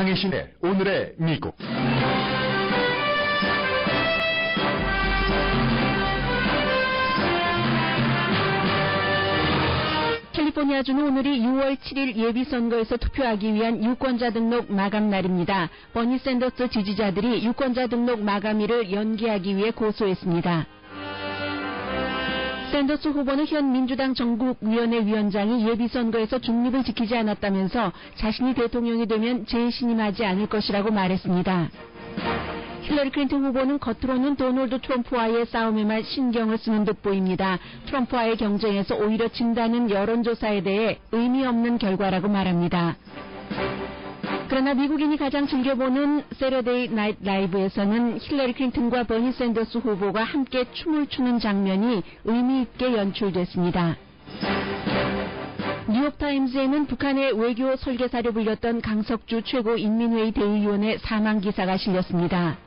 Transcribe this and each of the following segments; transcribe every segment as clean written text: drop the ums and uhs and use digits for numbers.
강혜신의 오늘의 미국. 캘리포니아주는 오늘이 6월 7일 예비선거에서 투표하기 위한 유권자 등록 마감 날입니다. 버니 샌더스 지지자들이 유권자 등록 마감일을 연기하기 위해 고소했습니다. 샌더스 후보는 현 민주당 전국위원회 위원장이 예비선거에서 중립을 지키지 않았다면서 자신이 대통령이 되면 재신임하지 않을 것이라고 말했습니다. 힐러리 클린턴 후보는 겉으로는 도널드 트럼프와의 싸움에만 신경을 쓰는 듯 보입니다. 트럼프와의 경쟁에서 오히려 진다는 여론조사에 대해 의미 없는 결과라고 말합니다. 그러나 미국인이 가장 즐겨보는 세러데이 나이트 라이브에서는 힐러리 클린턴과 버니 샌더스 후보가 함께 춤을 추는 장면이 의미 있게 연출됐습니다. 뉴욕타임즈에는 북한의 외교 설계사로 불렸던 강석주 최고인민회의 대의원의 사망 기사가 실렸습니다.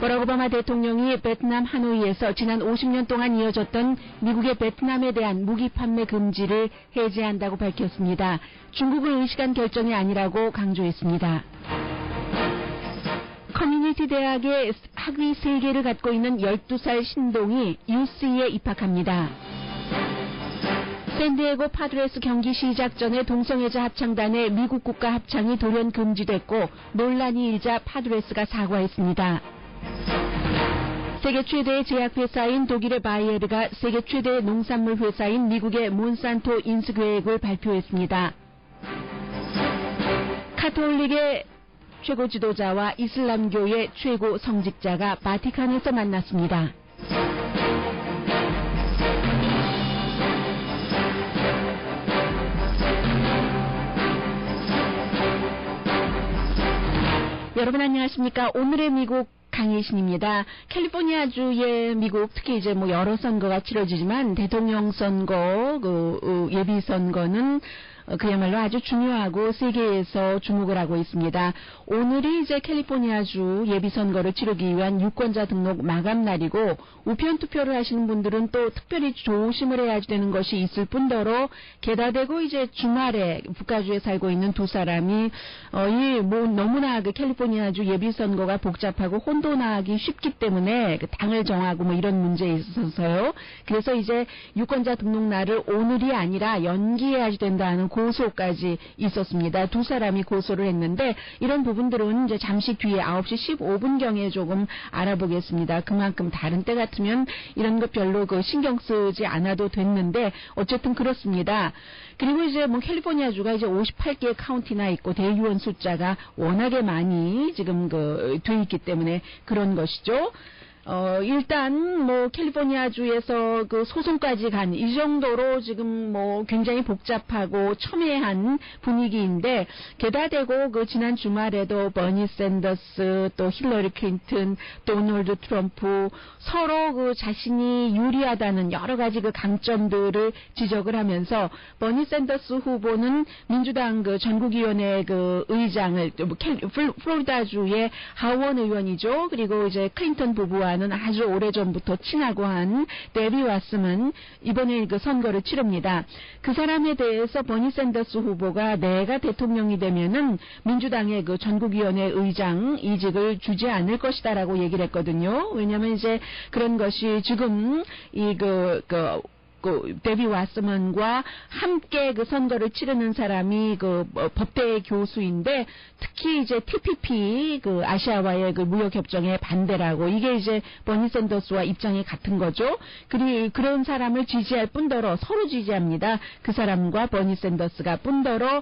버락 오바마 대통령이 베트남 하노이에서 지난 50년 동안 이어졌던 미국의 베트남에 대한 무기 판매 금지를 해제한다고 밝혔습니다. 중국을 의식한 결정이 아니라고 강조했습니다. 커뮤니티 대학의 학위 3개를 갖고 있는 12살 신동이 UC에 입학합니다. 샌디에고 파드레스 경기 시작 전에 동성애자 합창단의 미국 국가 합창이 돌연 금지됐고 논란이 일자 파드레스가 사과했습니다. 세계 최대의 제약회사인 독일의 바이에르가 세계 최대의 농산물 회사인 미국의 몬산토 인수 계획을 발표했습니다. 카톨릭의 최고 지도자와 이슬람교의 최고 성직자가 바티칸에서 만났습니다. 여러분 안녕하십니까? 오늘의 미국 강혜신입니다. 캘리포니아주의 미국 특히 이제 여러 선거가 치러지지만 대통령 선거, 예비 선거는 그야말로 아주 중요하고 세계에서 주목을 하고 있습니다. 오늘이 이제 캘리포니아주 예비선거를 치르기 위한 유권자 등록 마감 날이고 우편 투표를 하시는 분들은 또 특별히 조심을 해야 되는 것이 있을 뿐더러 게다대고 이제 주말에 북가주에 살고 있는 두 사람이 너무나 캘리포니아주 예비선거가 복잡하고 혼돈하기 쉽기 때문에 당을 정하고 이런 문제에 있어서요. 그래서 이제 유권자 등록 날을 오늘이 아니라 연기해야 된다는 고소까지 있었습니다. 두 사람이 고소를 했는데 이런 부분들은 이제 잠시 뒤에 9시 15분경에 조금 알아보겠습니다. 그만큼 다른 때 같으면 이런 것 별로 신경 쓰지 않아도 됐는데 어쨌든 그렇습니다. 그리고 이제 캘리포니아주가 이제 58개의 카운티나 있고 대의원 숫자가 워낙에 많이 지금 돼 있기 때문에 그런 것이죠. 일단 캘리포니아주에서 소송까지 간 이 정도로 지금 굉장히 복잡하고 첨예한 분위기인데 게다대고 지난 주말에도 버니 샌더스 또 힐러리 클린턴 도널드 트럼프 서로 자신이 유리하다는 여러 가지 강점들을 지적을 하면서 버니 샌더스 후보는 민주당 전국위원회 의장을 플로리다주의 하원 의원이죠. 그리고 이제 클린턴 부부와는 아주 오래전부터 친하고 한 데비 왓스먼 이번에 선거를 치릅니다. 그 사람에 대해서 버니 샌더스 후보가 내가 대통령이 되면은 민주당의 전국위원회 의장 이직을 주지 않을 것이다라고 얘기를 했거든요. 왜냐하면 이제 그런 것이 지금 데비 왓스먼과 함께 선거를 치르는 사람이 법대 교수인데 특히 이제 TPP 아시아와의 무역 협정에 반대라고 이게 이제 버니 샌더스와 입장이 같은 거죠. 그리고 그런 사람을 지지할 뿐더러 서로 지지합니다. 그 사람과 버니 샌더스가 뿐더러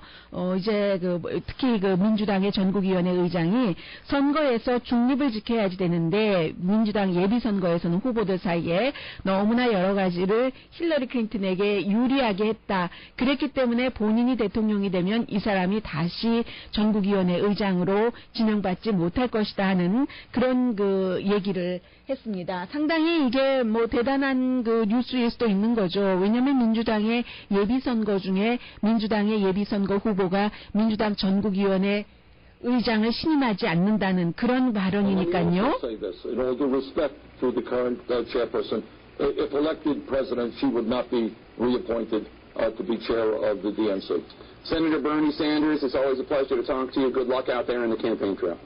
이제 특히 민주당의 전국위원회 의장이 선거에서 중립을 지켜야지 되는데 민주당 예비 선거에서는 후보들 사이에 너무나 여러 가지를 힐러리 클린턴에게 유리하게 했다. 그랬기 때문에 본인이 대통령이 되면 이 사람이 다시 전국위원회 의장으로 지명받지 못할 것이다 하는 그런 얘기를 했습니다. 상당히 이게 대단한 뉴스일 수도 있는 거죠. 왜냐하면 민주당의 예비선거 중에 민주당의 예비선거 후보가 민주당 전국위원회 의장을 신임하지 않는다는 그런 발언이니까요. If elected president, she would not be reappointed to be chair of the DNC. Senator Bernie Sanders, it's always a pleasure to talk to you. Good luck out there in the campaign trail.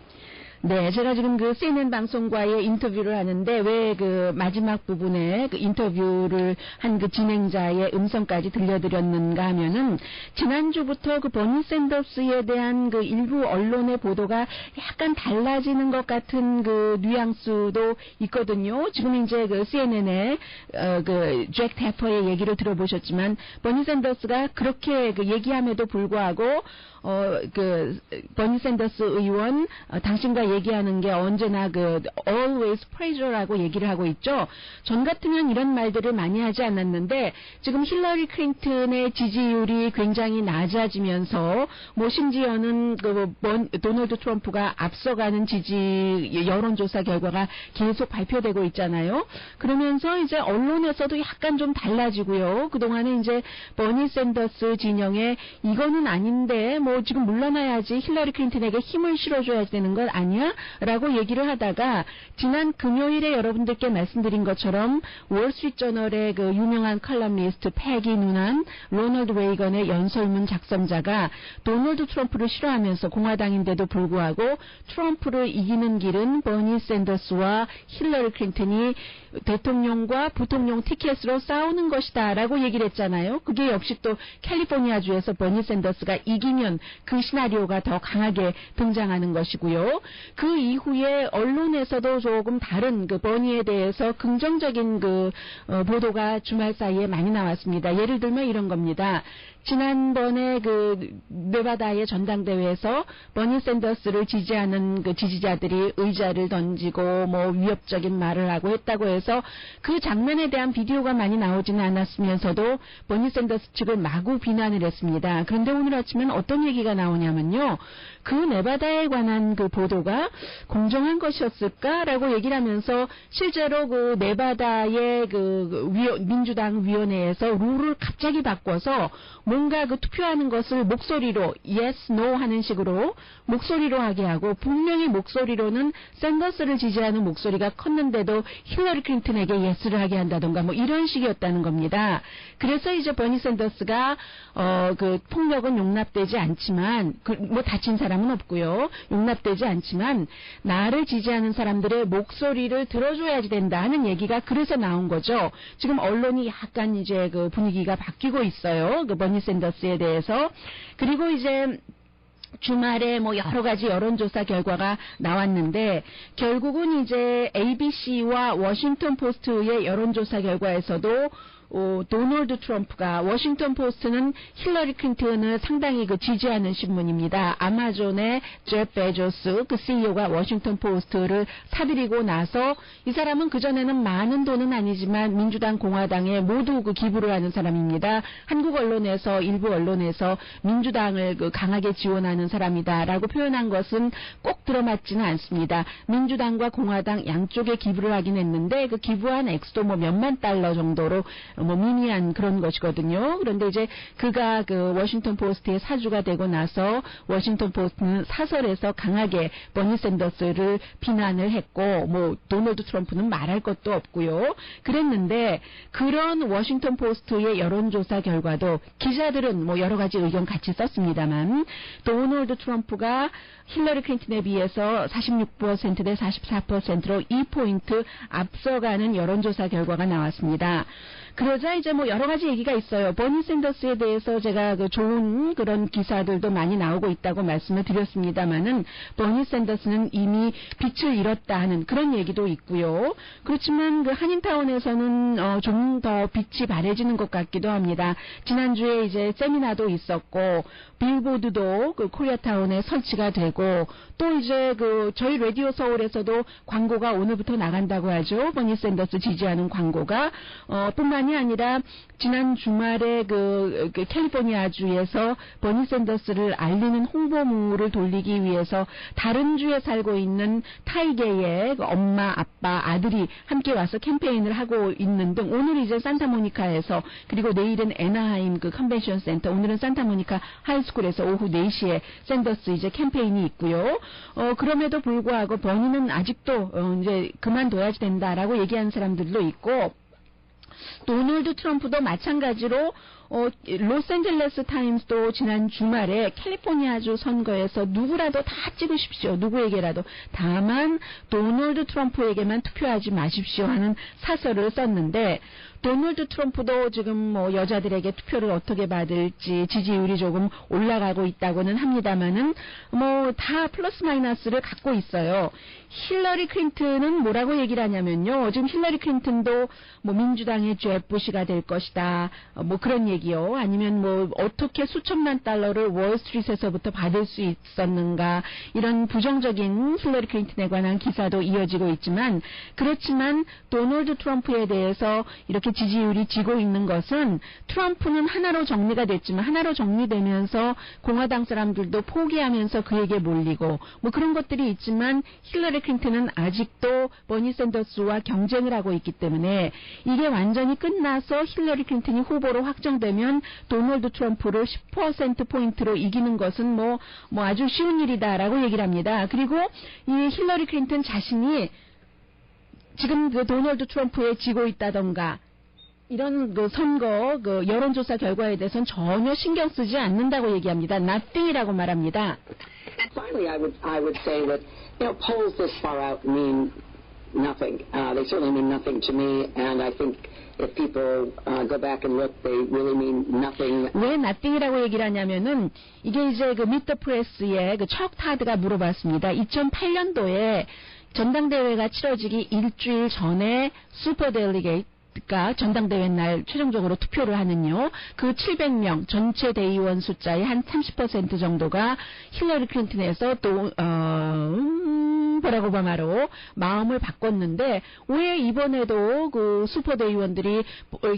네, 제가 지금 그 CNN 방송과의 인터뷰를 하는데 왜 그 마지막 부분에 그 인터뷰를 한 그 진행자의 음성까지 들려드렸는가 하면은 지난주부터 그 버니 샌더스에 대한 그 일부 언론의 보도가 약간 달라지는 것 같은 그 뉘앙스도 있거든요. 지금 이제 그 CNN의 그 잭 태퍼의 얘기를 들어보셨지만 버니 샌더스가 그렇게 그 얘기함에도 불구하고 그 버니 샌더스 의원 당신과 얘기하는 게 언제나 그 always pleasure라고 얘기를 하고 있죠. 전 같으면 이런 말들을 많이 하지 않았는데 지금 힐러리 클린턴의 지지율이 굉장히 낮아지면서 뭐 심지어는 그 도널드 트럼프가 앞서가는 지지 여론조사 결과가 계속 발표되고 있잖아요. 그러면서 이제 언론에서도 약간 좀 달라지고요. 그동안에 이제 버니 샌더스 진영에 이거는 아닌데 뭐 지금 물러나야지 힐러리 클린턴에게 힘을 실어줘야 되는 것 아니야? 라고 얘기를 하다가 지난 금요일에 여러분들께 말씀드린 것처럼 월스트리트저널의 그 유명한 컬럼니스트 패기 누난 로널드 레이건의 연설문 작성자가 도널드 트럼프를 싫어하면서 공화당인데도 불구하고 트럼프를 이기는 길은 버니 샌더스와 힐러리 클린턴이 대통령과 부통령 티켓으로 싸우는 것이다 라고 얘기를 했잖아요. 그게 역시 또 캘리포니아주에서 버니 샌더스가 이기면 그 시나리오가 더 강하게 등장하는 것이고요. 그 이후에 언론에서도 조금 다른 그 버니에 대해서 긍정적인 그 보도가 주말 사이에 많이 나왔습니다. 예를 들면 이런 겁니다. 지난번에 그 네바다의 전당대회에서 버니 샌더스를 지지하는 그 지지자들이 의자를 던지고 뭐 위협적인 말을 하고 했다고 해서 그 장면에 대한 비디오가 많이 나오지는 않았으면서도 버니 샌더스 측을 마구 비난을 했습니다. 그런데 오늘 아침엔 어떤 얘기가 나오냐면요. 그 네바다에 관한 그 보도가 공정한 것이었을까라고 얘기를 하면서 실제로 그 네바다의 그 민주당 위원회에서 룰을 갑자기 바꿔서 뭔가 그 투표하는 것을 목소리로 yes, no 하는 식으로 목소리로 하게 하고 분명히 목소리로는 샌더스를 지지하는 목소리가 컸는데도 힐러리 클린턴에게 yes를 하게 한다던가 뭐 이런 식이었다는 겁니다. 그래서 이제 버니 샌더스가 그 폭력은 용납되지 않지만 뭐 다친 사람은 없고요. 용납되지 않지만 나를 지지하는 사람들의 목소리를 들어줘야지 된다 하는 얘기가 그래서 나온 거죠. 지금 언론이 약간 이제 그 분위기가 바뀌고 있어요. 그 버니 샌더스에 대해서. 그리고 이제 주말에 뭐 여러 가지 여론조사 결과가 나왔는데 결국은 이제 ABC와 워싱턴 포스트의 여론조사 결과에서도 도널드 트럼프가 워싱턴 포스트는 힐러리 클린턴을 상당히 그 지지하는 신문입니다. 아마존의 제프 베조스 그 CEO가 워싱턴 포스트를 사들이고 나서 이 사람은 그전에는 많은 돈은 아니지만 민주당 공화당에 모두 그 기부를 하는 사람입니다. 한국 언론에서 일부 언론에서 민주당을 그 강하게 지원하는 사람이다라고 표현한 것은 꼭 들어맞지는 않습니다. 민주당과 공화당 양쪽에 기부를 하긴 했는데 그 기부한 액수도 뭐 몇만 달러 정도로 뭐 미미한 그런 것이거든요. 그런데 이제 그가 그 워싱턴 포스트의 사주가 되고 나서 워싱턴 포스트는 사설에서 강하게 버니 샌더스를 비난을 했고 뭐 도널드 트럼프는 말할 것도 없고요. 그랬는데 그런 워싱턴 포스트의 여론조사 결과도 기자들은 뭐 여러 가지 의견 같이 썼습니다만 도널드 트럼프가 힐러리 클린턴에 비해서 46% 대 44%로 2포인트 앞서가는 여론조사 결과가 나왔습니다. 그러자 이제 뭐 여러 가지 얘기가 있어요. 버니 샌더스에 대해서 제가 그 좋은 그런 기사들도 많이 나오고 있다고 말씀을 드렸습니다만은 버니 샌더스는 이미 빛을 잃었다 하는 그런 얘기도 있고요. 그렇지만 그 한인타운에서는 좀 더 빛이 바래지는 것 같기도 합니다. 지난주에 이제 세미나도 있었고 빌보드도 그 코리아타운에 설치가 되고 또 이제 그 저희 라디오 서울에서도 광고가 오늘부터 나간다고 하죠. 버니 샌더스 지지하는 광고가 뿐만이 아니라 지난 주말에 그 캘리포니아주에서 버니 샌더스를 알리는 홍보물을 돌리기 위해서 다른 주에 살고 있는 타이계의 그 엄마, 아빠, 아들이 함께 와서 캠페인을 하고 있는 등 오늘 이제 산타모니카에서 그리고 내일은 애나하임 그 컨벤션 센터 오늘은 산타모니카 하이스쿨에서 오후 4시에 샌더스 이제 캠페인이 있고요. 그럼에도 불구하고 버니는 아직도 이제 그만둬야지 된다라고 얘기하는 사람들도 있고 도널드 트럼프도 마찬가지로 로스앤젤레스 타임스도 지난 주말에 캘리포니아주 선거에서 누구라도 다 찍으십시오. 누구에게라도. 다만 도널드 트럼프에게만 투표하지 마십시오 하는 사설을 썼는데 도널드 트럼프도 지금 뭐 여자들에게 투표를 어떻게 받을지 지지율이 조금 올라가고 있다고는 합니다만은 뭐 다 플러스 마이너스를 갖고 있어요. 힐러리 클린턴은 뭐라고 얘기를 하냐면요. 지금 힐러리 클린턴도 뭐 민주당의 잽 부시가 될 것이다. 뭐 그런 얘기요. 아니면 뭐 어떻게 수천만 달러를 월스트리트에서부터 받을 수 있었는가. 이런 부정적인 힐러리 클린턴에 관한 기사도 이어지고 있지만 그렇지만 도널드 트럼프에 대해서 이렇게 지지율이 지고 있는 것은 트럼프는 하나로 정리가 됐지만 하나로 정리되면서 공화당 사람들도 포기하면서 그에게 몰리고 뭐 그런 것들이 있지만 힐러리 클린턴은 아직도 버니 샌더스와 경쟁을 하고 있기 때문에 이게 완전히 끝나서 힐러리 클린턴이 후보로 확정되면 도널드 트럼프를 10%포인트로 이기는 것은 뭐 아주 쉬운 일이다라고 얘기를 합니다. 그리고 이 힐러리 클린턴 자신이 지금 그 도널드 트럼프에 지고 있다던가 이런 그 선거 그 여론조사 결과에 대해서는 전혀 신경 쓰지 않는다고 얘기합니다. nothing이라고 말합니다. And finally, I would say that polls this far out mean nothing. They certainly mean nothing to me, and I think if people go back and look, they really mean nothing. 왜 nothing이라고 얘기를 하냐면은 이게 이제 그 미터 프레스의 그 척 타드가 물어봤습니다. 2008년도에 전당대회가 치러지기 일주일 전에 슈퍼 델리게이트 가 전당대회 날 최종적으로 투표를 하는요. 그 700명 전체 대의원 숫자의 한 30% 정도가 힐러리 클린턴에서 또 버락 오바마로 마음을 바꿨는데 왜 이번에도 그 슈퍼 대의원들이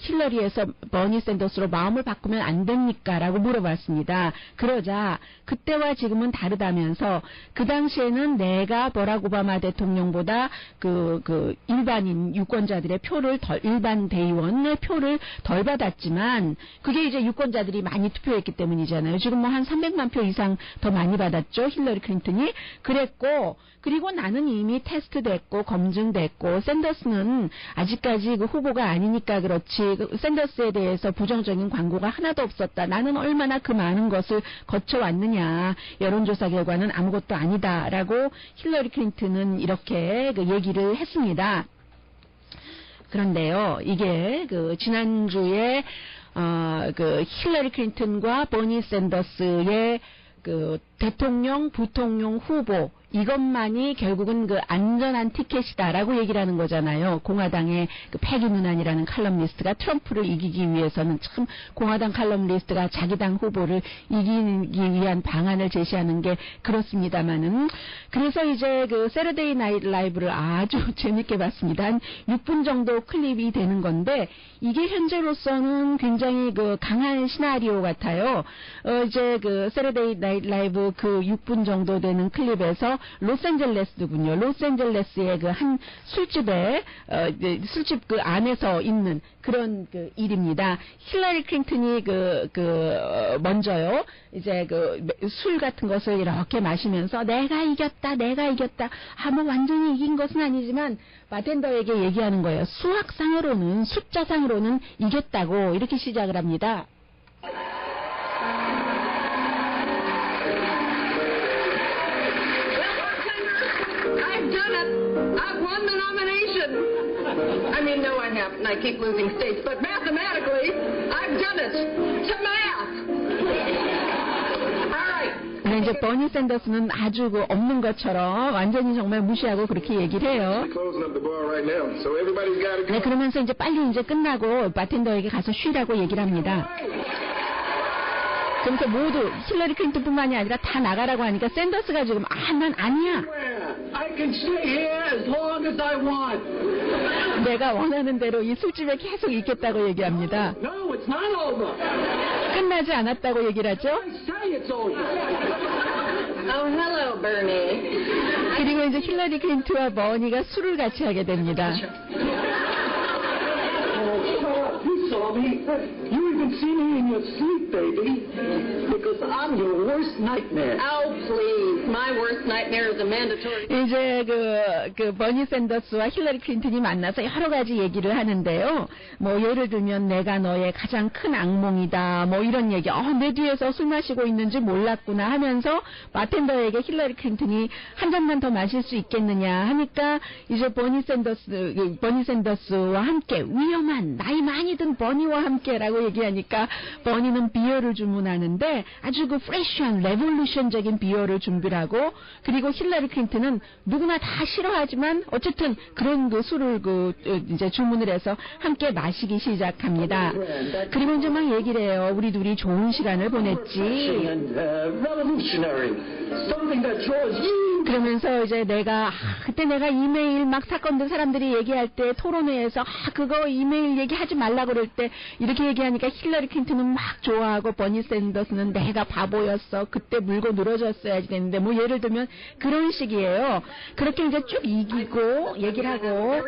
힐러리에서 버니 샌더스로 마음을 바꾸면 안 됩니까? 라고 물어봤습니다. 그러자 그때와 지금은 다르다면서 그 당시에는 내가 버락 오바마 대통령보다 그 일반인 유권자들의 표를 일반 대의원의 표를 덜 받았지만 그게 이제 유권자들이 많이 투표했기 때문이잖아요. 지금 뭐 한 300만 표 이상 더 많이 받았죠. 힐러리 클린턴이. 그랬고 그리고 나는 이미 테스트됐고 검증됐고 샌더스는 아직까지 그 후보가 아니니까 그렇지 샌더스에 대해서 부정적인 광고가 하나도 없었다. 나는 얼마나 그 많은 것을 거쳐왔느냐. 여론조사 결과는 아무것도 아니다라고 힐러리 클린턴은 이렇게 그 얘기를 했습니다. 그런데요, 이게 그 지난주에 그 힐러리 클린턴과 버니 샌더스의 그 대통령, 부통령 후보 이것만이 결국은 그 안전한 티켓이다라고 얘기를 하는 거잖아요. 공화당의 그 패기 누난이라는 칼럼니스트가 트럼프를 이기기 위해서는 참 공화당 칼럼니스트가 자기 당 후보를 이기기 위한 방안을 제시하는 게 그렇습니다만은 그래서 이제 그 세러데이 나이트 라이브를 아주 재밌게 봤습니다. 한 6분 정도 클립이 되는 건데 이게 현재로서는 굉장히 그 강한 시나리오 같아요. 이제 그 세러데이 나이트 라이브 그 6분 정도 되는 클립에서 로스앤젤레스군요. 로스앤젤레스의 그 한 술집에 술집 그 안에서 있는 그런 그 일입니다. 힐러리 클린턴이 먼저요. 이제 그 술 같은 것을 이렇게 마시면서 내가 이겼다. 뭐 완전히 이긴 것은 아니지만 바텐더에게 얘기하는 거예요. 수학상으로는 숫자상으로는 이겼다고 이렇게 시작을 합니다. I've done it. I've won the nomination. I mean, no, I haven't. I keep losing states, but mathematically, I've done it. To math. All right. 네, 이제 버니 샌더스는 아주 그 없는 것처럼 완전히 정말 무시하고 그렇게 얘기를 해요. 네, 그러면서 이제 빨리 이제 끝나고 바텐더에게 가서 쉬라고 얘기를 합니다. 그래서 모두 힐러리 클린턴뿐만이 아니라 다 나가라고 하니까 샌더스가 지금 난 아니야. I can stay here as long as I want. 내가 원하는 대로 이 술집에 계속 있겠다고 얘기합니다. No, it's not over. 끝나지 않았다고 얘기를 하죠. I say it's over. Oh, hello, Bernie. 그리고 이제 힐러리 클린턴과 버니가 술을 같이 하게 됩니다. You saw me. You even see me in your sleep, baby. Because I'm your worst nightmare. Oh, please. my worst nightmare is a mandatory. 이제 그 버니 샌더스와 힐러리 클린턴이 만나서 여러 가지 얘기를 하는데요. 뭐 예를 들면 내가 너의 가장 큰 악몽이다. 뭐 이런 얘기. 내 뒤에서 술 마시고 있는지 몰랐구나 하면서 바텐더에게 힐러리 클린턴이 한 잔만 더 마실 수 있겠느냐 하니까 이제 버니 샌더스와 함께 위험한 나이 많이 든 버니와 함께라고 얘기하니까 버니는 비어를 주문하는데 아주 그 프레시한 레볼루션적인 비어를 준비를 하고 그리고 힐러리 클린턴은 누구나 다 싫어하지만 어쨌든 그런 그 술을 이제 주문을 해서 함께 마시기 시작합니다. 그리고 이제 막 얘기를 해요. 우리 둘이 좋은 시간을 보냈지. 그러면서 이제 그때 내가 이메일 막 사건들 사람들이 얘기할 때 토론회에서 그거 이메일 얘기하지 말라 그럴 때 이렇게 얘기하니까 힐러리 클린턴은 막 좋아하고 버니 샌더스는 내가 바보였어. 그때 물고 늘어졌어야지 됐는데 뭐 예를 들면 그런 식이에요. 그렇게 이제 쭉 이기고 얘기를 하고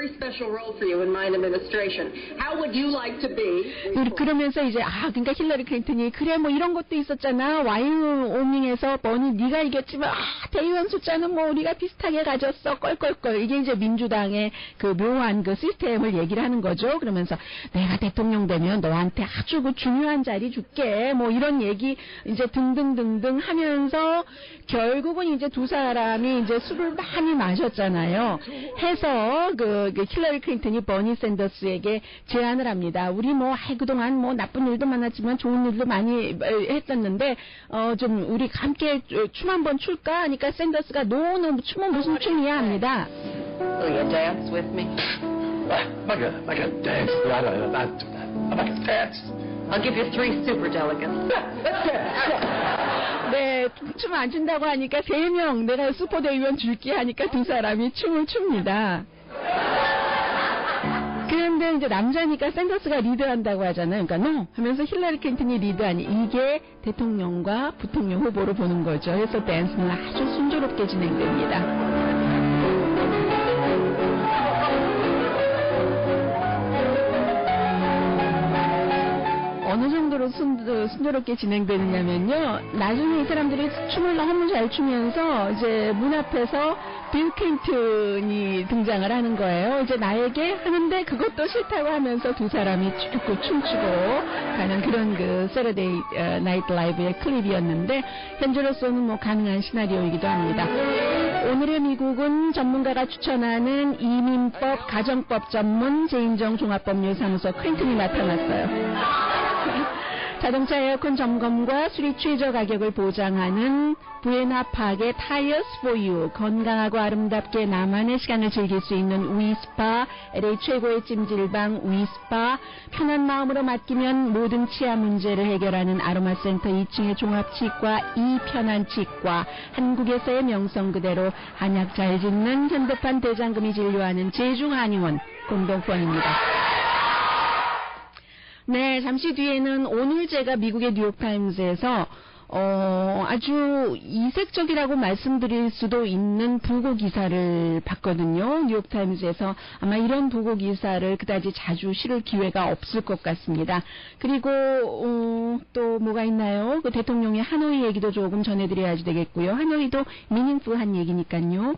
그러면서 이제 그러니까 힐러리 클린턴이 그래 뭐 이런 것도 있었잖아. 와이오밍에서 버니 네가 이겼지만 대의원 숫자는 뭐 우리가 비슷하게 가졌어. 껄껄껄. 이게 이제 민주당의 그 묘한 그 시스템을 얘기를 하는 거죠. 그러면서 내가 대통령 되면 너한테 아주 그 중요한 자리 줄게. 뭐 이런 얘기 이제 등등등등 하면서 결국은 이제 두 사람이 이제 술을 많이 마셨잖아요. 해서 그 힐러리 클린턴이 버니 샌더스에게 제안을 합니다. 우리 뭐 그동안 뭐 나쁜 일도 많았지만 좋은 일도 많이 했었는데 좀 우리 함께 춤 한번 출까? 하니까 샌더스가 노 춤은 무슨 춤이야 합니다. Will you dance with me? Make a dance. I don't do that. I make a dance. I'll give you 3 superdelegates. 네, 춤 안 춘다고 하니까 3명 내가 슈퍼대의원 줄게 하니까 두 사람이 춤을 춥니다. 그런데 이제 남자니까 샌더스가 리드한다고 하잖아요. 그러니까 no 하면서 힐러리 클린턴이 리드하니 이게 대통령과 부통령 후보로 보는 거죠. 그래서 댄스는 아주 순조롭게 진행됩니다. 어느 정도로 순조롭게 진행되느냐면요. 나중에 이 사람들이 춤을 너무 잘 추면서 이제 문 앞에서 빌 클린턴이 등장을 하는 거예요. 이제 나에게 하는데 그것도 싫다고 하면서 두 사람이 쭉 춤추고 가는 그런 그 세러데이 나이트 라이브의 클립이었는데 현재로서는 뭐 가능한 시나리오이기도 합니다. 오늘의 미국은 전문가가 추천하는 이민법, 가정법 전문 제인정 종합법률사무소 클린턴이 나타났어요. 자동차 에어컨 점검과 수리 최저 가격을 보장하는 부에나파크의 타이어스 포유, 건강하고 아름답게 나만의 시간을 즐길 수 있는 위스파, LA 최고의 찜질방 위스파, 편한 마음으로 맡기면 모든 치아 문제를 해결하는 아로마센터 2층의 종합치과 이편한치과, 한국에서의 명성 그대로 한약 잘 짓는 현대판 대장금이 진료하는 제중한의원 공동권입니다. 네, 잠시 뒤에는 오늘 제가 미국의 뉴욕타임즈에서 아주 이색적이라고 말씀드릴 수도 있는 부고 기사를 봤거든요. 뉴욕타임즈에서 아마 이런 부고 기사를 그다지 자주 실을 기회가 없을 것 같습니다. 그리고 또 뭐가 있나요? 그 대통령의 하노이 얘기도 조금 전해드려야지 되겠고요. 하노이도 미닝풀한 얘기니까요.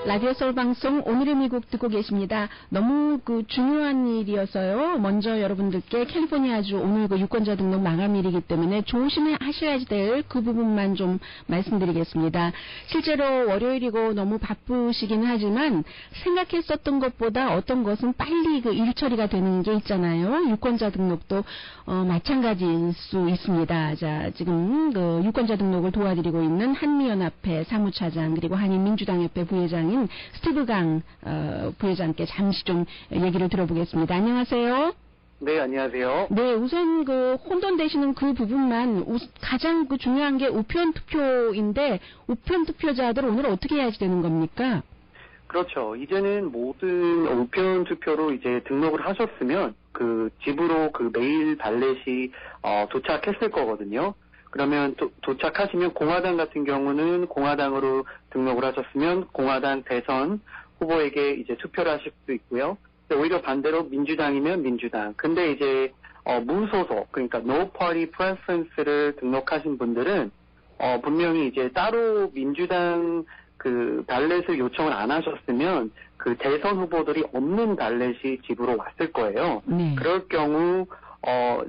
라디오 서울 방송 오늘의 미국 듣고 계십니다. 너무 중요한 일이어서요. 먼저 여러분들께 캘리포니아주 오늘 유권자 등록 마감일이기 때문에 조심하셔야 될 그 부분만 좀 말씀드리겠습니다. 실제로 월요일이고 너무 바쁘시긴 하지만 생각했었던 것보다 어떤 것은 빨리 일 처리가 되는 게 있잖아요. 유권자 등록도 마찬가지일 수 있습니다. 자, 지금 유권자 등록을 도와드리고 있는 한미연합회 사무차장 그리고 한인민주당협회 부회장인 스티브 강 부회장께 잠시 좀 얘기를 들어보겠습니다. 안녕하세요. 네, 안녕하세요. 네, 우선 혼돈되시는 그 부분만 가장 중요한 게 우편 투표인데 우편 투표자들 오늘 어떻게 해야지 되는 겁니까? 그렇죠. 이제는 모든 우편 투표로 이제 등록을 하셨으면 집으로 메일 발렛이 도착했을 거거든요. 그러면 도착하시면 공화당 같은 경우는 공화당으로 등록을 하셨으면 공화당 대선 후보에게 이제 투표를 하실 수도 있고요. 오히려 반대로 민주당이면 민주당. 근데 이제 무소속, 그러니까 No Party Preference를 등록하신 분들은 분명히 이제 따로 민주당 그 발렛을 요청을 안 하셨으면 그 대선 후보들이 없는 발렛이 집으로 왔을 거예요. 그럴 경우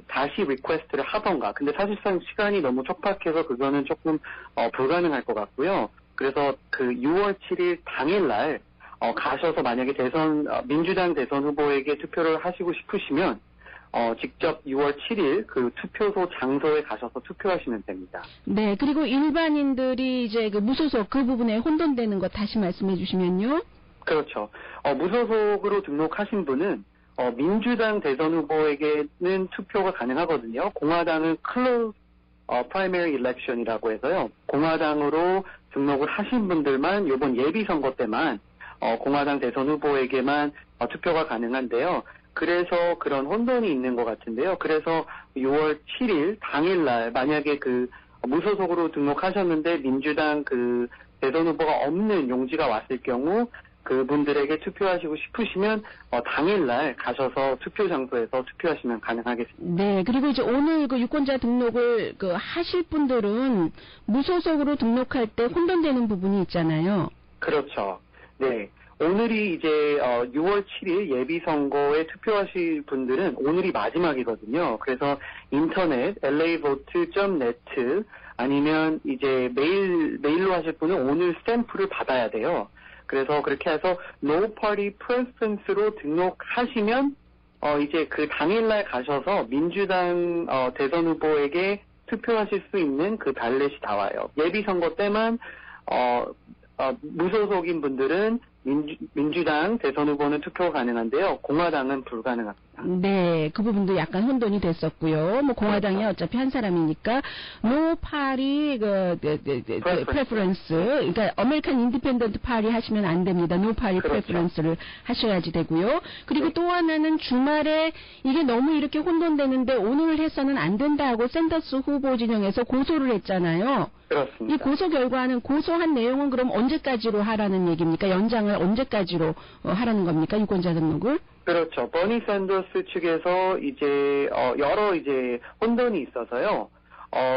다시 리퀘스트를 하던가. 근데 사실상 시간이 너무 촉박해서 그거는 조금 불가능할 것 같고요. 그래서 그 6월 7일 당일날 가셔서 만약에 민주당 대선 후보에게 투표를 하시고 싶으시면 직접 6월 7일 그 투표소 장소에 가셔서 투표하시면 됩니다. 네, 그리고 일반인들이 이제 그 무소속 그 부분에 혼돈되는 것 다시 말씀해 주시면요. 그렇죠. 무소속으로 등록하신 분은 민주당 대선 후보에게는 투표가 가능하거든요. 공화당은 close primary election이라고 해서요. 공화당으로 등록을 하신 분들만 이번 예비선거 때만 공화당 대선 후보에게만 투표가 가능한데요. 그래서 그런 혼돈이 있는 것 같은데요. 그래서 6월 7일 당일날 만약에 그 무소속으로 등록하셨는데 민주당 그 대선 후보가 없는 용지가 왔을 경우 그분들에게 투표하시고 싶으시면 당일날 가셔서 투표 장소에서 투표하시면 가능하겠습니다. 네, 그리고 이제 오늘 그 유권자 등록을 그 하실 분들은 무소속으로 등록할 때 혼돈되는 부분이 있잖아요. 그렇죠. 네. 오늘이 이제 6월 7일 예비선거에 투표하실 분들은 오늘이 마지막이거든요. 그래서 인터넷 lavote.net 아니면 이제 메일로 하실 분은 오늘 스탬프를 받아야 돼요. 그래서 그렇게 해서 No Party Preference로 등록하시면 이제 그 당일날 가셔서 민주당 대선 후보에게 투표하실 수 있는 그 발렛이 나와요. 예비선거 때만 무소속인 분들은 민주당 대선 후보는 투표 가능한데요. 공화당은 불가능합니다. 네, 그 부분도 약간 혼돈이 됐었고요. 뭐 공화당이 어차피 한 사람이니까 No Party Preference, 그러니까 American Independent Party 하시면 안 됩니다. No Party Preference를 하셔야지 되고요. 그리고 또 하나는 주말에 이게 너무 이렇게 혼돈되는데 오늘 해서는 안 된다고 샌더스 후보 진영에서 고소를 했잖아요. 그렇습니다. 이 고소 결과는 고소한 내용은 그럼 언제까지로 하라는 얘기입니까? 연장을 언제까지로 하라는 겁니까? 유권자 등록을? 그렇죠. 버니 샌더스 측에서 이제 여러 이제 혼돈이 있어서요.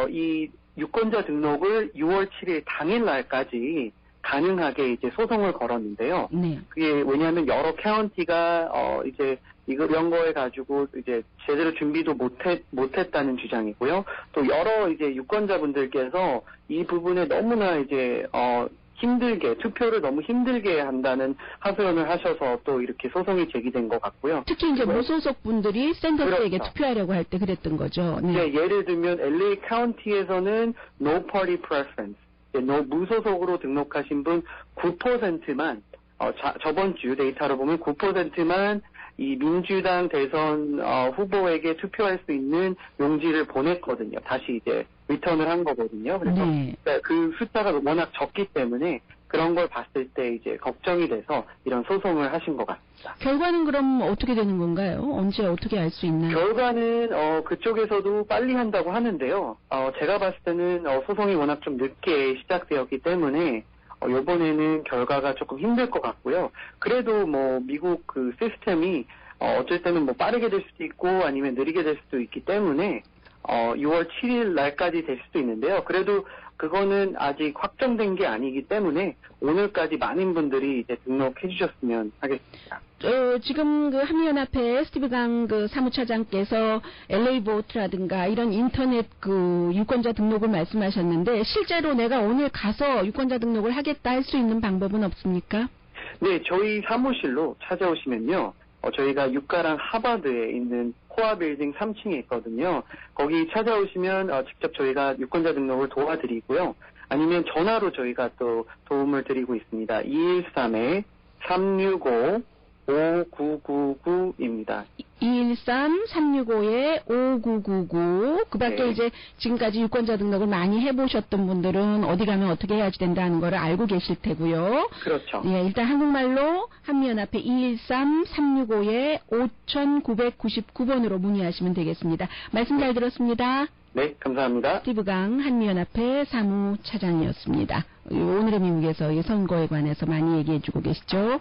이 유권자 등록을 6월 7일 당일날까지 가능하게 이제 소송을 걸었는데요. 네. 그게 왜냐하면 여러 카운티가 이제 이런 거에 가지고 이제 제대로 준비도 못했다는 주장이고요. 또 여러 이제 유권자분들께서 이 부분에 너무나 이제 힘들게 투표를 너무 힘들게 한다는 하소연을 하셔서 또 이렇게 소송이 제기된 것 같고요. 특히 이제 무소속 분들이 샌더스에게 그렇죠. 투표하려고 할 때 그랬던 거죠. 네. 네, 예를 들면 LA 카운티에서는 No Party Preference, 무소속으로 등록하신 분 9%만 저번 주 데이터로 보면 9%만 이 민주당 대선 후보에게 투표할 수 있는 용지를 보냈거든요. 다시 이제 리턴을 한 거거든요. 그래서 네. 그 숫자가 워낙 적기 때문에 그런 걸 봤을 때 이제 걱정이 돼서 이런 소송을 하신 것 같습니다. 결과는 그럼 어떻게 되는 건가요? 언제 어떻게 알 수 있나요? 결과는 그쪽에서도 빨리 한다고 하는데요. 제가 봤을 때는 소송이 워낙 좀 늦게 시작되었기 때문에 이번에는 결과가 조금 힘들 것 같고요. 그래도 뭐 미국 그 시스템이 어쩔 때는 뭐 빠르게 될 수도 있고 아니면 느리게 될 수도 있기 때문에 6월 7일 날까지 될 수도 있는데요. 그래도 그거는 아직 확정된 게 아니기 때문에 오늘까지 많은 분들이 이제 등록해 주셨으면 하겠습니다. 지금 그 한미연합회 스티브 강 그 사무차장께서 LA 보트라든가 이런 인터넷 그 유권자 등록을 말씀하셨는데 실제로 내가 오늘 가서 유권자 등록을 하겠다 할 수 있는 방법은 없습니까? 네, 저희 사무실로 찾아오시면요. 저희가 유가랑 하버드에 있는 코아 빌딩 3층에 있거든요. 거기 찾아오시면 직접 저희가 유권자 등록을 도와드리고요. 아니면 전화로 저희가 또 도움을 드리고 있습니다. 213-365-5999입니다. 213-365-5999. 그 밖에 네. 이제 지금까지 유권자 등록을 많이 해보셨던 분들은 어디 가면 어떻게 해야지 된다는 거를 알고 계실 테고요. 그렇죠. 예, 일단 한국말로 한미연합회 213-365-5999번으로 문의하시면 되겠습니다. 말씀 잘 들었습니다. 네, 감사합니다. 스티브 강 한미연합회 사무차장이었습니다. 오늘의 미국에서 이 선거에 관해서 많이 얘기해주고 계시죠.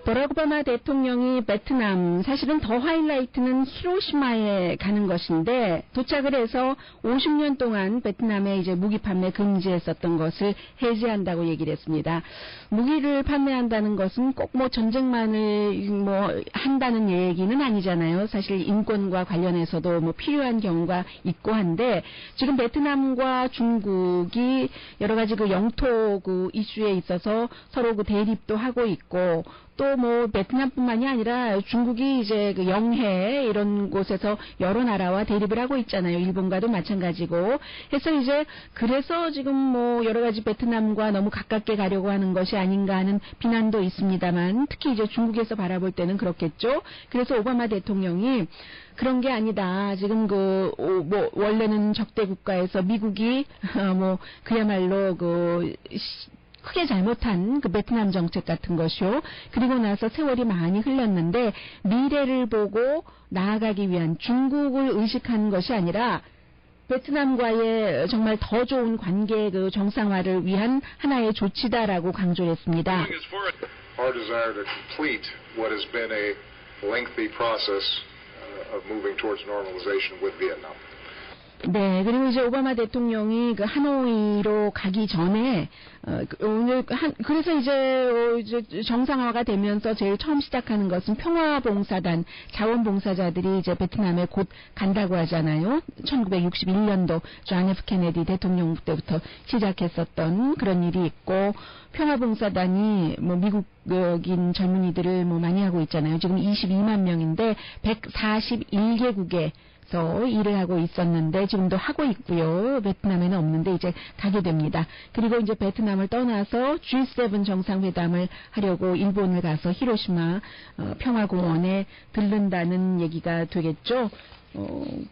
버락 오바마 대통령이 베트남, 사실은 더 하이라이트는 히로시마에 가는 것인데 도착을 해서 50년 동안 베트남에 이제 무기 판매 금지했었던 것을 해제한다고 얘기를 했습니다. 무기를 판매한다는 것은 꼭 뭐 전쟁만을 뭐 한다는 얘기는 아니잖아요. 사실 인권과 관련해서도 뭐 필요한 경우가 있고 한데 지금 베트남과 중국이 여러 가지 그 영토 그 이슈에 있어서 서로 그 대립도 하고 있고 또 뭐 베트남뿐만이 아니라 중국이 이제 그 영해 이런 곳에서 여러 나라와 대립을 하고 있잖아요. 일본과도 마찬가지고 해서 이제 그래서 지금 뭐 여러 가지 베트남과 너무 가깝게 가려고 하는 것이 아닌가 하는 비난도 있습니다만 특히 이제 중국에서 바라볼 때는 그렇겠죠. 그래서 오바마 대통령이 그런 게 아니다. 지금 뭐 원래는 적대 국가에서 미국이 뭐 그야말로 크게 잘못한 그 베트남 정책 같은 것이요. 그리고 나서 세월이 많이 흘렀는데 미래를 보고 나아가기 위한 중국을 의식하는 것이 아니라 베트남과의 정말 더 좋은 관계 그 정상화를 위한 하나의 조치다라고 강조를 했습니다. Our desire to complete what has been a lengthy process of moving towards normalization with Vietnam. 네, 그리고 이제 오바마 대통령이 그 하노이로 가기 전에 오늘 그래서 이제 정상화가 되면서 제일 처음 시작하는 것은 평화봉사단 자원봉사자들이 이제 베트남에 곧 간다고 하잖아요. 1961년도 존 F 케네디 대통령 때부터 시작했었던 그런 일이 있고 평화봉사단이 뭐 미국인 젊은이들을 뭐 많이 하고 있잖아요. 지금 22만 명인데 141개국에 일을 하고 있었는데 지금도 하고 있고요. 베트남에는 없는데 이제 가게 됩니다. 그리고 이제 베트남을 떠나서 G7 정상회담을 하려고 일본을 가서 히로시마 평화공원에 들른다는 얘기가 되겠죠.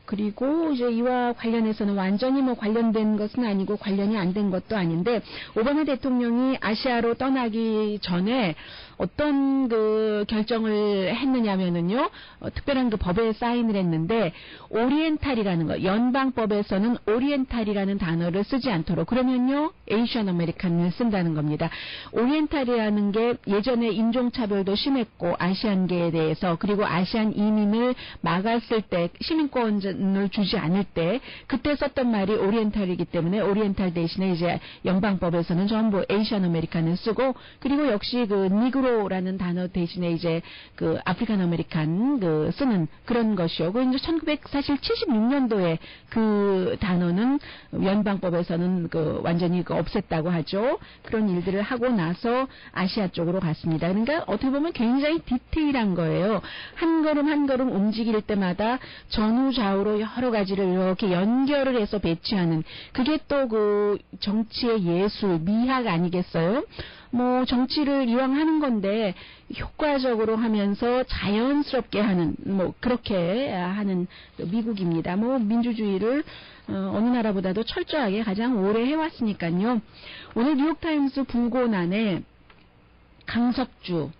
그리고 이제 이와 관련해서는 완전히 뭐 관련된 것은 아니고 관련이 안 된 것도 아닌데 오바마 대통령이 아시아로 떠나기 전에 어떤 그 결정을 했느냐면은요, 특별한 그 법에 사인을 했는데, 오리엔탈이라는 거, 연방법에서는 오리엔탈이라는 단어를 쓰지 않도록, 그러면요, 에이시안 아메리칸을 쓴다는 겁니다. 오리엔탈이라는 게 예전에 인종차별도 심했고, 아시안계에 대해서, 그리고 아시안 이민을 막았을 때, 시민권을 주지 않을 때, 그때 썼던 말이 오리엔탈이기 때문에, 오리엔탈 대신에 이제 연방법에서는 전부 에이시안 아메리칸을 쓰고, 그리고 역시 그 니그로라는 단어 대신에 이제 그 아프리칸 아메리칸 그 쓰는 그런 것이요. 그 이제 1976년도에 그 단어는 연방법에서는 그 완전히 그 없앴다고 하죠. 그런 일들을 하고 나서 아시아 쪽으로 갔습니다. 그러니까 어떻게 보면 굉장히 디테일한 거예요. 한 걸음 한 걸음 움직일 때마다 전후 좌우로 여러 가지를 이렇게 연결을 해서 배치하는 그게 또 그 정치의 예술, 미학 아니겠어요? 뭐 정치를 이왕 하는 건데 효과적으로 하면서 자연스럽게 하는 뭐 그렇게 하는 미국입니다. 뭐 민주주의를 어느 나라보다도 철저하게 가장 오래 해왔으니까요. 오늘 뉴욕타임스 부고난에 강석주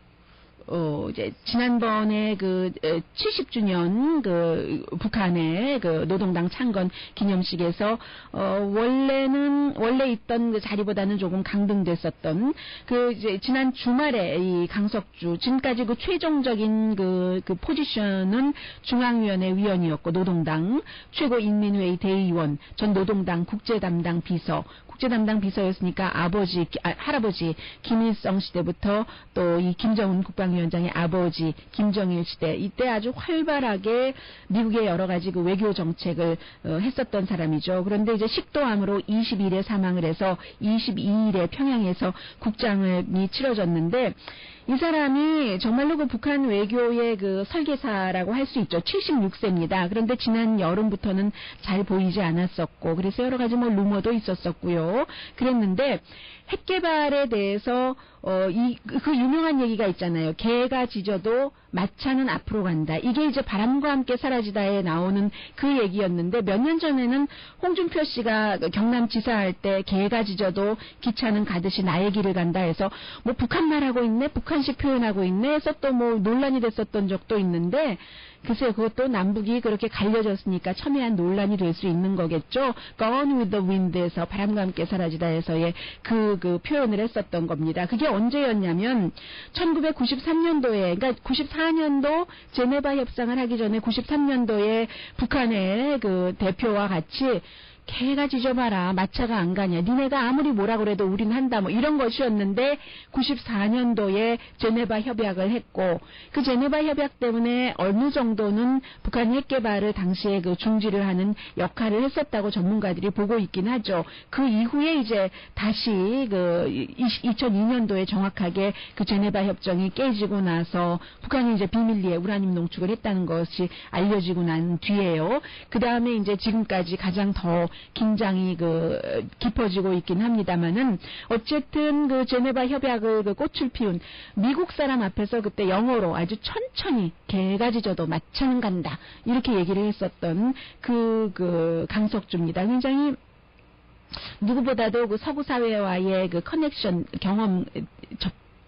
이제 지난번에 그 70주년 그 북한의 그 노동당 창건 기념식에서 원래 있던 그 자리보다는 조금 강등됐었던 그 이제 지난 주말에 이 강석주 지금까지 그 최종적인 그 포지션은 중앙위원회 위원이었고 노동당 최고인민회의 대의원 전 노동당 국제담당 비서였으니까 할아버지 김일성 시대부터 또 이 김정은 국방위원장의 아버지 김정일 시대 이때 아주 활발하게 미국의 여러 가지 그 외교 정책을 했었던 사람이죠. 그런데 이제 식도암으로 20일에 사망을 해서 22일에 평양에서 국장이 치러졌는데 이 사람이 정말로 그 북한 외교의 그 설계사라고 할 수 있죠. 76세입니다. 그런데 지난 여름부터는 잘 보이지 않았었고, 그래서 여러 가지 뭐 루머도 있었었고요. 그랬는데 핵 개발에 대해서 그 유명한 얘기가 있잖아요. 개가 짖어도 마차는 앞으로 간다. 이게 이제 바람과 함께 사라지다에 나오는 그 얘기였는데 몇 년 전에는 홍준표 씨가 경남지사할 때 개가 짖어도 기차는 가듯이 나의 길을 간다 해서 뭐 북한말 하고 있네, 북한식 표현하고 있네 해서 또 뭐 논란이 됐었던 적도 있는데 글쎄요, 그것도 남북이 그렇게 갈려졌으니까 첨예한 논란이 될 수 있는 거겠죠. Gone with the Wind에서 바람과 함께 사라지다 해서의 그 표현을 했었던 겁니다. 그게 그게 언제였냐면 1993년도에, 그러니까 94년도 제네바 협상을 하기 전에 93년도에 북한의 그 대표와 같이 개가 짖어봐라, 마차가 안 가냐, 니네가 아무리 뭐라 그래도 우린 한다, 뭐 이런 것이었는데 94년도에 제네바 협약을 했고, 그 제네바 협약 때문에 어느 정도는 북한이 핵개발을 당시에 그 중지를 하는 역할을 했었다고 전문가들이 보고 있긴 하죠. 그 이후에 이제 다시 그 2002년도에 정확하게 그 제네바 협정이 깨지고 나서 북한이 이제 비밀리에 우라늄 농축을 했다는 것이 알려지고 난 뒤에요. 그 다음에 이제 지금까지 가장 더 긴장이 깊어지고 있긴 합니다만은, 어쨌든 그 제네바 협약을 그 꽃을 피운 미국 사람 앞에서 그때 영어로 아주 천천히 개가 짖어도 마차는 간다, 이렇게 얘기를 했었던 그 강석주입니다. 굉장히 누구보다도 그 서구 사회와의 그 커넥션, 경험,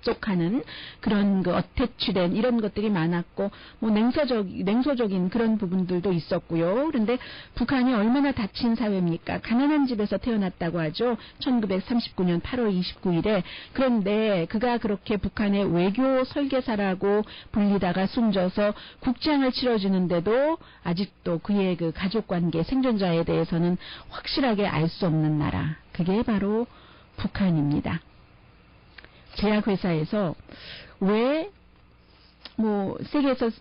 접촉하는 그런 그 어태치된 이런 것들이 많았고, 뭐 냉소적인 그런 부분들도 있었고요. 그런데 북한이 얼마나 다친 사회입니까? 가난한 집에서 태어났다고 하죠. 1939년 8월 29일에. 그런데 그가 그렇게 북한의 외교 설계사라고 불리다가 숨져서 국장을 치러주는데도 아직도 그의 그 가족관계, 생존자에 대해서는 확실하게 알 수 없는 나라. 그게 바로 북한입니다. 제약회사에서 왜 세계에서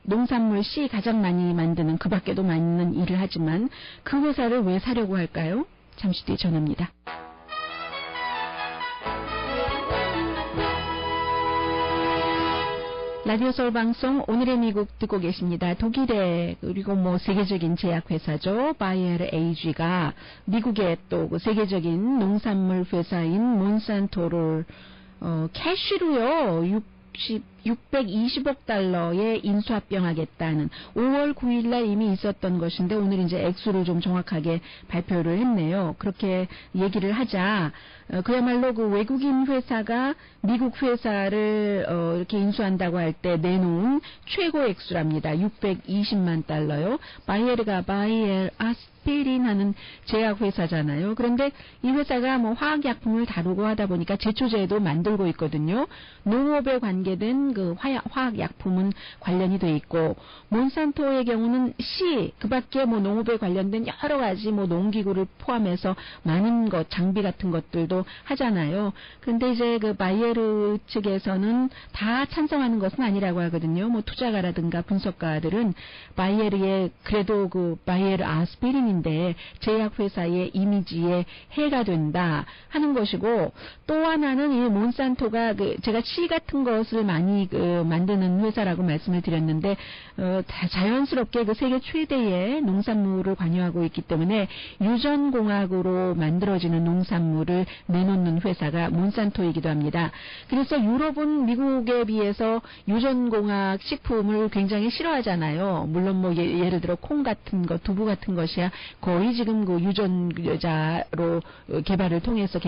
농산물 C 가장 많이 만드는, 그 밖에도 많은 일을 하지만 그 회사를 왜 사려고 할까요? 잠시 뒤에 전합니다. 라디오 서울 방송 오늘의 미국 듣고 계십니다. 독일의 그리고 세계적인 제약회사죠. 바이에르 AG가 미국의 또 그 세계적인 농산물 회사인 몬산토를 캐시로요 620억 달러에 인수합병하겠다는 5월 9일 날 이미 있었던 것인데, 오늘 이제 액수를 좀 정확하게 발표를 했네요. 그렇게 얘기를 하자 그야말로 그 외국인 회사가 미국 회사를 이렇게 인수한다고 할 때 내놓은 최고 액수랍니다. 620만 달러요. 바이에르가 바이에르 아스피린 하는 제약회사잖아요. 그런데 이 회사가 화학약품을 다루고 하다 보니까 제초제도 만들고 있거든요. 농업에 관계된 그 화학약품은 관련이 돼 있고, 몬산토의 경우는 그 밖에 농업에 관련된 여러 가지 농기구를 포함해서 많은 것, 장비 같은 것들도 하잖아요. 그런데 이제 그 바이에르 측에서는 다 찬성하는 것은 아니라고 하거든요. 투자가라든가 분석가들은 바이에르의 그래도 그 바이에르 아스피린인데 제약회사의 이미지에 해가 된다 하는 것이고, 또 하나는 이 몬산토가 제가 C 같은 것을 많이 만드는 회사라고 말씀을 드렸는데, 자연스럽게 그 세계 최대의 농산물을 관여하고 있기 때문에 유전공학으로 만들어지는 농산물을 내놓는 회사가 몬산토이기도 합니다. 그래서 유럽은 미국에 비해서 유전공학 식품을 굉장히 싫어하잖아요. 물론 예를 들어 콩 같은 것, 두부 같은 것이야 거의 지금 그 유전자로 개발을 통해서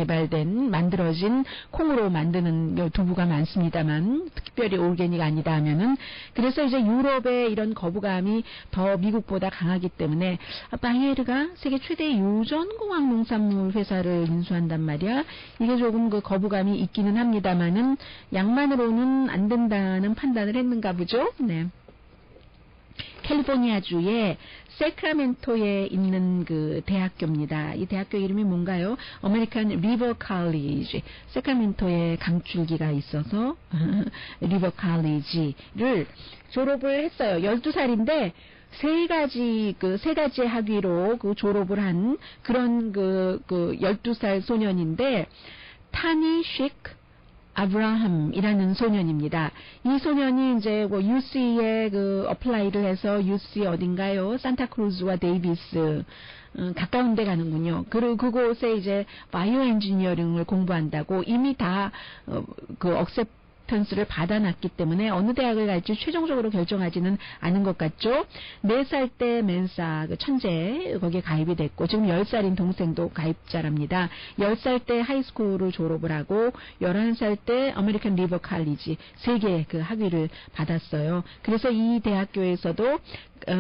만들어진 콩으로 만드는 두부가 많습니다만, 특별히 오르게닉 아니다 하면은, 그래서 이제 유럽의 이런 거부감이 더 미국보다 강하기 때문에 바이에르가 세계 최대의 유전공학 농산물 회사를 인수한단 말이야. 이게 조금 그 거부감이 있기는 합니다만은 양만으로는 안 된다는 판단을 했는가 보죠. 네. 캘리포니아주의 세크라멘토에 있는 그 대학교입니다. 이 대학교 이름이 뭔가요? 아메리칸 리버 칼리지. 세크라멘토에 강줄기가 있어서 리버 칼리지를 졸업을 했어요. 12살인데 세 가지의 학위로 졸업을 한 그런 12살 소년인데, 타니 식 아브라함이라는 소년입니다. 이 소년이 이제 UC에 어플라이를 해서 UC 어딘가요? 산타크루즈와 데이비스 가까운 데 가는군요. 그리고 그곳에 이제 바이오 엔지니어링을 공부한다고 이미 다 억셉 액턴스를 받아놨기 때문에 어느 대학을 갈지 최종적으로 결정하지는 않은 것 같죠. 4살 때 멘사 그 천재 거기에 가입이 됐고 지금 10살인 동생도 가입자랍니다. 10살 때 하이스쿨을 졸업을 하고 11살 때 아메리칸 리버 칼리지 3개 그 학위를 받았어요. 그래서 이 대학교에서도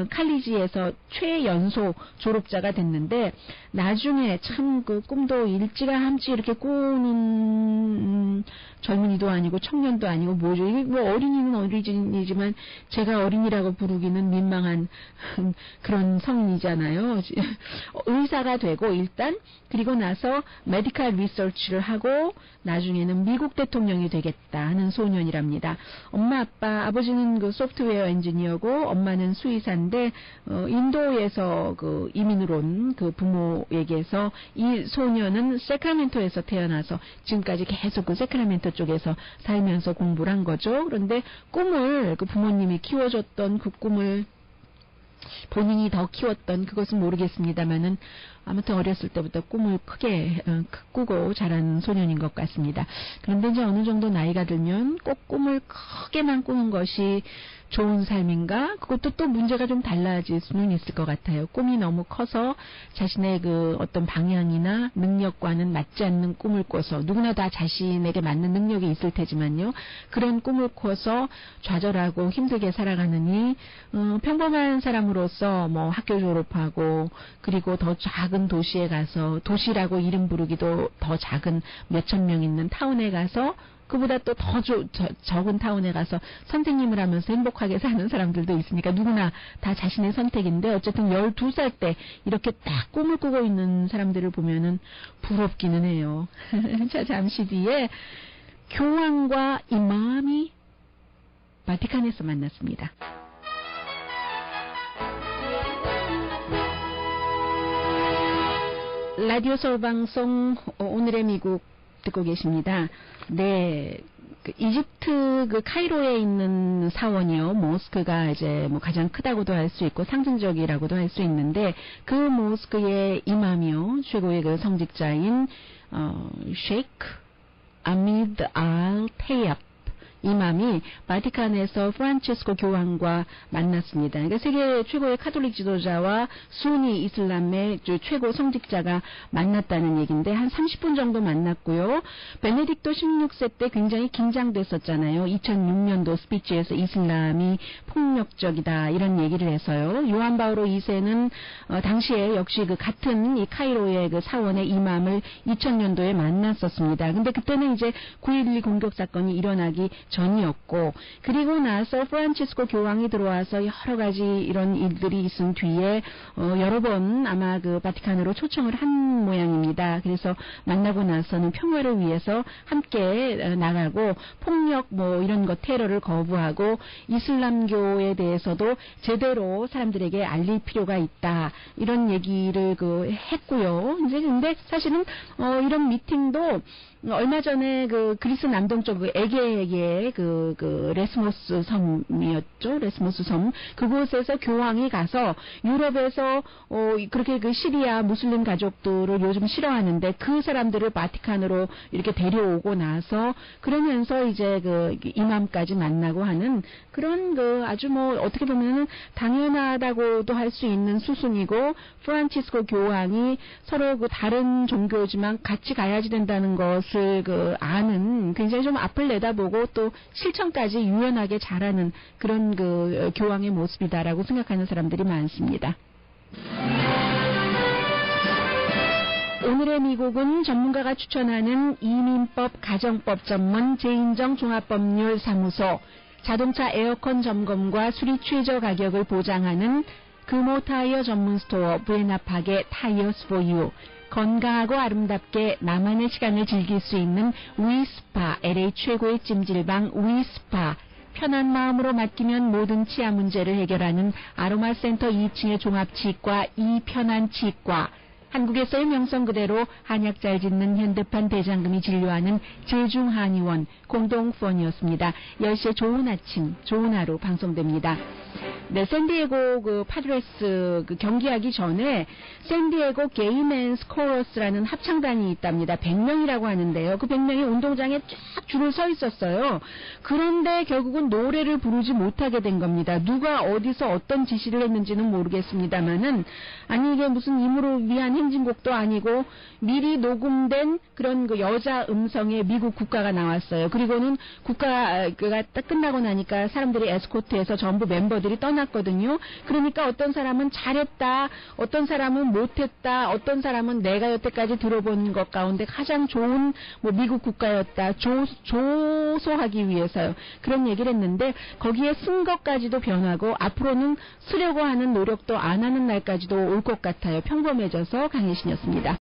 칼리지에서 최연소 졸업자가 됐는데 나중에 참 그 꿈도 일찌감치 이렇게 꾸는 젊은이도 아니고 청년도 아니고 뭐죠? 이게 뭐 어린이는 어린이지만 제가 어린이라고 부르기는 민망한 그런 성인이잖아요. 의사가 되고 일단 그리고 나서 메디컬 리서치를 하고 나중에는 미국 대통령이 되겠다 하는 소년이랍니다. 엄마 아빠 아버지는 그 소프트웨어 엔지니어고 엄마는 수의사인데 인도에서 그 이민을 온 그 부모에게서 이 소년은 세크라멘토에서 태어나서 지금까지 계속 그 세크라멘토 쪽에서 살면서 공부를 한 거죠. 그런데 꿈을 그 부모님이 키워줬던 그 꿈을 본인이 더 키웠던 그것은 모르겠습니다만은 아무튼 어렸을 때부터 꿈을 크게 꾸고 자란 소년인 것 같습니다. 그런데 이제 어느 정도 나이가 들면 꼭 꿈을 크게만 꾸는 것이 좋은 삶인가? 그것도 또 문제가 좀 달라질 수는 있을 것 같아요. 꿈이 너무 커서 자신의 그 어떤 방향이나 능력과는 맞지 않는 꿈을 꿔서 누구나 다 자신에게 맞는 능력이 있을 테지만요. 그런 꿈을 꿔서 좌절하고 힘들게 살아가느니 평범한 사람으로서 뭐 학교 졸업하고 그리고 더 작은 도시에 가서 도시라고 이름 부르기도 더 작은 몇천 명 있는 타운에 가서 그보다 또 더 적은 타운에 가서 선생님을 하면서 행복하게 사는 사람들도 있으니까 누구나 다 자신의 선택인데 어쨌든 12살 때 이렇게 딱 꿈을 꾸고 있는 사람들을 보면은 부럽기는 해요. 자, 잠시 뒤에 교황과 이맘이 바티칸에서 만났습니다. 라디오 서울 방송 오늘의 미국 듣고 계십니다. 네. 그 이집트 그 카이로에 있는 사원이요. 모스크가 이제 뭐 가장 크다고도 할 수 있고 상징적이라고도 할 수 있는데 그 모스크의 이맘이요. 최고의 그 성직자인 셰이크 아미드 알 테이압 이맘이 바티칸에서 프란치스코 교황과 만났습니다. 그러니까 세계 최고의 카톨릭 지도자와 수니 이슬람의 최고 성직자가 만났다는 얘기인데 한 30분 정도 만났고요. 베네딕토 16세 때 굉장히 긴장됐었잖아요. 2006년도 스피치에서 이슬람이 폭력적이다 이런 얘기를 해서요. 요한 바오로 2세는 당시에 역시 그 같은 이 카이로의 그 사원의 이맘을 2000년도에 만났었습니다. 근데 그때는 이제 9.11 공격 사건이 일어나기 전이었고 그리고 나서 프란치스코 교황이 들어와서 여러 가지 이런 일들이 있은 뒤에 여러 번 아마 그 바티칸으로 초청을 한 모양입니다. 그래서 만나고 나서는 평화를 위해서 함께 나가고 폭력 뭐 이런 것 테러를 거부하고 이슬람교에 대해서도 제대로 사람들에게 알릴 필요가 있다 이런 얘기를 그 했고요. 이제 근데 사실은 이런 미팅도 얼마 전에 그 그리스 남동쪽 그 에게의 그 레스모스 섬이었죠. 레스모스 섬. 그곳에서 교황이 가서 유럽에서 그렇게 그 시리아 무슬림 가족들을 요즘 싫어하는데 그 사람들을 바티칸으로 이렇게 데려오고 나서 그러면서 이제 그 이맘까지 만나고 하는 그런 그 아주 뭐 어떻게 보면은 당연하다고도 할 수 있는 수순이고 프란치스코 교황이 서로 그 다른 종교지만 같이 가야지 된다는 것을 그 아는 굉장히 좀 앞을 내다보고 또 실천까지 유연하게 잘하는 그런 그 교황의 모습이다라고 생각하는 사람들이 많습니다. 오늘의 미국은 전문가가 추천하는 이민법 가정법 전문 제인정 종합법률사무소 자동차 에어컨 점검과 수리 최저 가격을 보장하는 금호타이어 전문 스토어 브레나팍의 타이어스 포 유 건강하고 아름답게 나만의 시간을 즐길 수 있는 위스파 LA 최고의 찜질방 위스파 편한 마음으로 맡기면 모든 치아 문제를 해결하는 아로마센터 2층의 종합치과 이편한치과 한국에서의 명성 그대로 한약 잘 짓는 현대판 대장금이 진료하는 제중한의원 공동 후원이었습니다. 10시에 좋은 아침, 좋은 하루 방송됩니다. 네, 샌디에고 그 파드레스 그 경기하기 전에 샌디에고 게이맨스 코러스라는 합창단이 있답니다. 100명이라고 하는데요. 그 100명이 운동장에 쫙 줄을 서 있었어요. 그런데 결국은 노래를 부르지 못하게 된 겁니다. 누가 어디서 어떤 지시를 했는지는 모르겠습니다만은 아니 이게 무슨 임무를 위한 행진곡도 아니고 미리 녹음된 그런 그 여자 음성의 미국 국가가 나왔어요. 그리고는 국가가 딱 끝나고 나니까 사람들이 에스코트해서 전부 멤버들이 떠났거든요. 그러니까 어떤 사람은 잘했다, 어떤 사람은 못했다, 어떤 사람은 내가 여태까지 들어본 것 가운데 가장 좋은 뭐 미국 국가였다, 조소하기 위해서요. 그런 얘기를 했는데 거기에 쓴 것까지도 변하고 앞으로는 쓰려고 하는 노력도 안 하는 날까지도 올 것 같아요. 평범해져서 강혜신이었습니다.